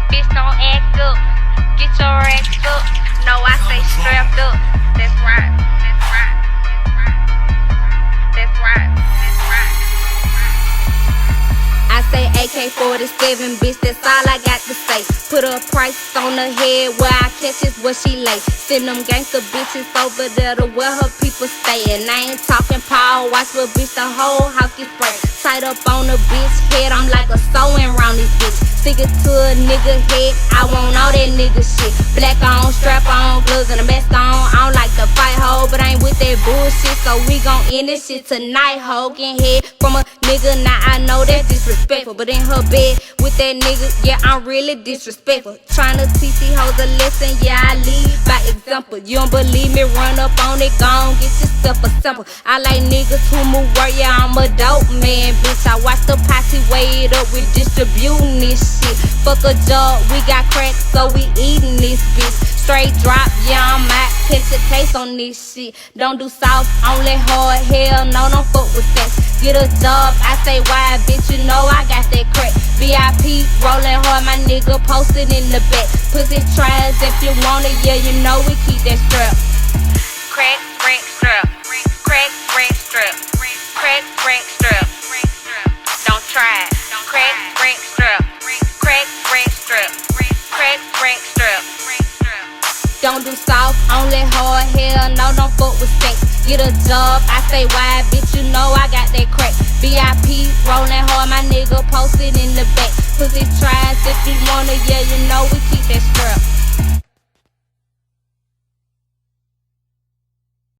Bitch, don't act up. Get your racks up. No, I stay strapped up. That's right. That's right. That's right. That's right. I say AK-47, bitch, that's all I got to say. Put a price on her head, where I catch is where she lay. Send them gangster bitches over there to where her people stay. And I ain't talking power watch, but bitch, the whole house get sprayed. Tight up on a bitch head, I'm like a sewing round this bitch. Stick it to a nigga head, I want all that nigga shit. Black on, strap on, gloves and a mask on. I don't like to fight, ho, but I ain't with that bullshit. So we gon' end this shit tonight, ho. Getting head from a nigga, now I know that's disrespectful. But in her bed with that nigga, yeah, I'm really disrespectful. Tryna teach these hoes a lesson, yeah, I lead by example. You don't believe me, run up on it, gon' get yourself a sample. I like niggas who move work, yeah, I'm a dope man, bitch. I watch the posse weigh it up, we distributing this shit. Fuck a job, we got crack, so we eating this bitch. Straight drop, yeah, I'm out, catch a case on this shit. Don't do soft, only hard, hell no, don't fuck with that. Get a job, I say why, bitch, you know I got that crack. VIP, rolling hard, my nigga posted in the back. Pussy tries if you want it, yeah, you know we keep that strap. Crack, crack, strap. Crack, crack, strap. Crack, crack, strap. Don't try it. Crack, crack, strap. Crack, crack, strap. Crack, crack, strap. Don't do soft, only hard, hell no, don't fuck with sex. Get a job, I say why, bitch, you know I got that crack. VIP, rolling hard, my nigga posted in the back. Pussy tries if you want it, yeah, you know we keep that strap.